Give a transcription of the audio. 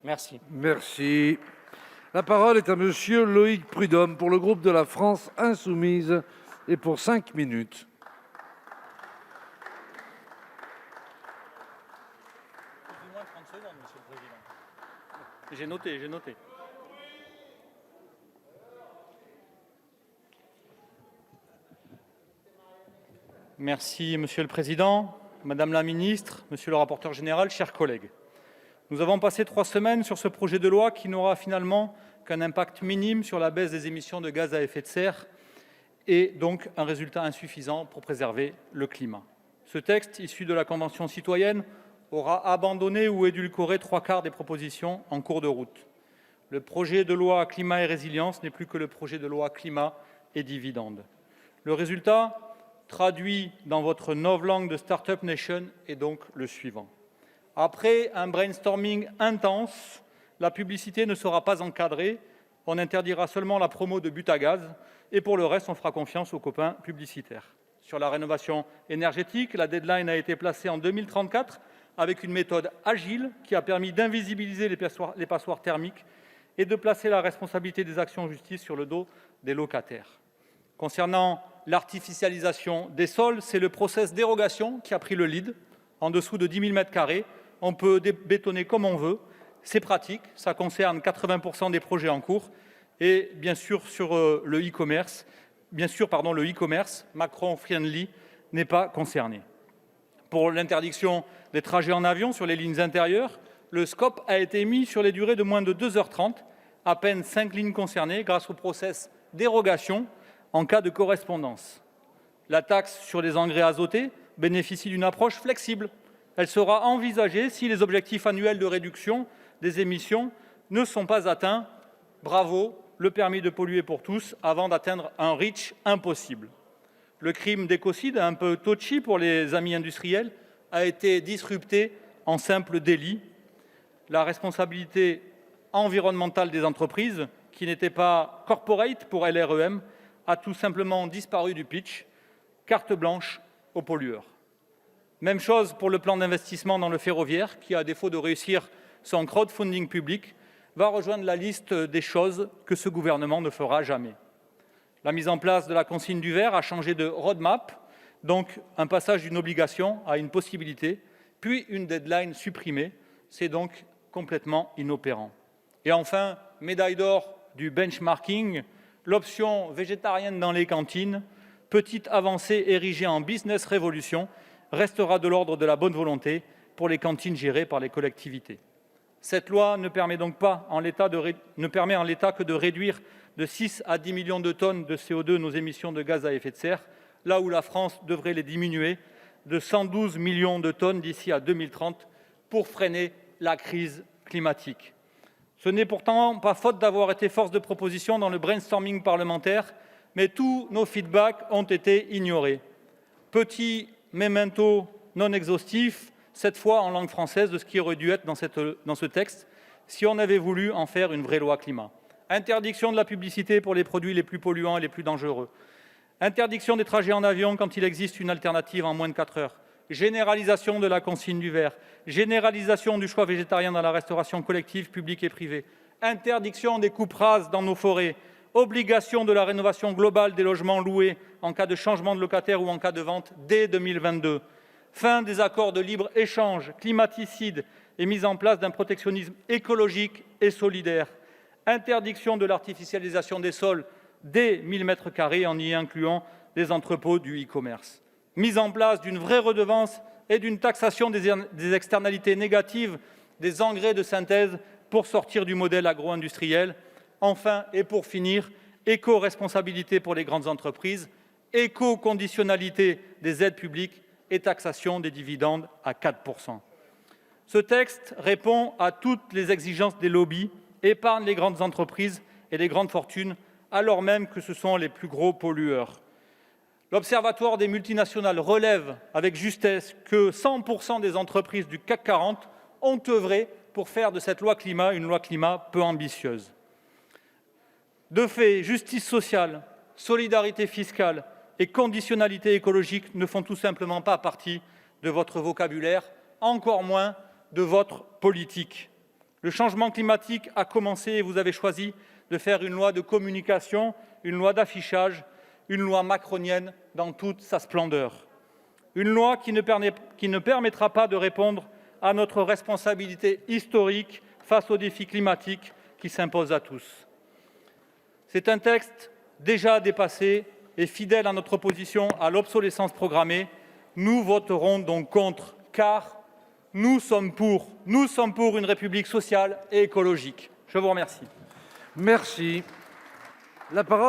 Merci. Merci. La parole est à Monsieur Loïc Prud'homme pour le groupe de la France Insoumise et pour 5 minutes. J'ai noté. Merci, Monsieur le Président, Madame la Ministre, Monsieur le rapporteur général, chers collègues. Nous avons passé 3 semaines sur ce projet de loi qui n'aura finalement qu'un impact minime sur la baisse des émissions de gaz à effet de serre et donc un résultat insuffisant pour préserver le climat. Ce texte, issu de la Convention citoyenne, aura abandonné ou édulcoré 3/4 des propositions en cours de route. Le projet de loi climat et résilience n'est plus que le projet de loi climat et dividendes. Le résultat, traduit dans votre novlangue de Startup Nation, est donc le suivant. Après un brainstorming intense, la publicité ne sera pas encadrée, on interdira seulement la promo de but à gaz et pour le reste, on fera confiance aux copains publicitaires. Sur la rénovation énergétique, la deadline a été placée en 2034 avec une méthode agile qui a permis d'invisibiliser les passoires thermiques et de placer la responsabilité des actions en justice sur le dos des locataires. Concernant l'artificialisation des sols, c'est le process dérogation qui a pris le lead. En dessous de 10 000 m², on peut bétonner comme on veut. C'est pratique, ça concerne 80% des projets en cours. Et bien sûr, sur le e-commerce, Macron-friendly n'est pas concerné. Pour l'interdiction des trajets en avion sur les lignes intérieures, le scope a été mis sur les durées de moins de 2h30, à peine 5 lignes concernées grâce au process dérogation en cas de correspondance. La taxe sur les engrais azotés bénéficie d'une approche flexible. Elle sera envisagée si les objectifs annuels de réduction des émissions ne sont pas atteints. Bravo, le permis de polluer pour tous avant d'atteindre un reach impossible. Le crime d'écocide, un peu touchy pour les amis industriels, a été disrupté en simple délit. La responsabilité environnementale des entreprises, qui n'était pas corporate pour LREM, a tout simplement disparu du pitch. Carte blanche aux pollueurs. Même chose pour le plan d'investissement dans le ferroviaire, qui, à défaut de réussir son crowdfunding public, va rejoindre la liste des choses que ce gouvernement ne fera jamais. La mise en place de la consigne du verre a changé de roadmap, donc un passage d'une obligation à une possibilité, puis une deadline supprimée. C'est donc complètement inopérant. Et enfin, médaille d'or du benchmarking, l'option végétarienne dans les cantines, petite avancée érigée en business révolution, restera de l'ordre de la bonne volonté pour les cantines gérées par les collectivités. Cette loi ne permet donc pas en l'état que de réduire de 6 à 10 millions de tonnes de CO2 nos émissions de gaz à effet de serre, là où la France devrait les diminuer de 112 millions de tonnes d'ici à 2030 pour freiner la crise climatique. Ce n'est pourtant pas faute d'avoir été force de proposition dans le brainstorming parlementaire, mais tous nos feedbacks ont été ignorés. Petit memento non exhaustif, cette fois en langue française, de ce qui aurait dû être dans ce texte, si on avait voulu en faire une vraie loi climat. Interdiction de la publicité pour les produits les plus polluants et les plus dangereux. Interdiction des trajets en avion quand il existe une alternative en moins de 4 heures. Généralisation de la consigne du verre. Généralisation du choix végétarien dans la restauration collective, publique et privée. Interdiction des coupes rases dans nos forêts. Obligation de la rénovation globale des logements loués en cas de changement de locataire ou en cas de vente dès 2022. Fin des accords de libre-échange, climaticides et mise en place d'un protectionnisme écologique et solidaire. Interdiction de l'artificialisation des sols dès 1000 m² en y incluant les entrepôts du e-commerce. Mise en place d'une vraie redevance et d'une taxation des externalités négatives des engrais de synthèse pour sortir du modèle agro-industriel. Enfin, et pour finir, éco-responsabilité pour les grandes entreprises, éco-conditionnalité des aides publiques et taxation des dividendes à 4%. Ce texte répond à toutes les exigences des lobbies, épargne les grandes entreprises et les grandes fortunes, alors même que ce sont les plus gros pollueurs. L'Observatoire des multinationales relève avec justesse que 100% des entreprises du CAC 40 ont œuvré pour faire de cette loi climat une loi climat peu ambitieuse. De fait, justice sociale, solidarité fiscale et conditionnalité écologique ne font tout simplement pas partie de votre vocabulaire, encore moins de votre politique. Le changement climatique a commencé et vous avez choisi de faire une loi de communication, une loi d'affichage, une loi macronienne dans toute sa splendeur. Une loi qui ne permettra pas de répondre à notre responsabilité historique face aux défis climatiques qui s'imposent à tous. C'est un texte déjà dépassé et fidèle à notre opposition à l'obsolescence programmée. Nous voterons donc contre, car nous sommes pour une République sociale et écologique. Je vous remercie. Merci. La parole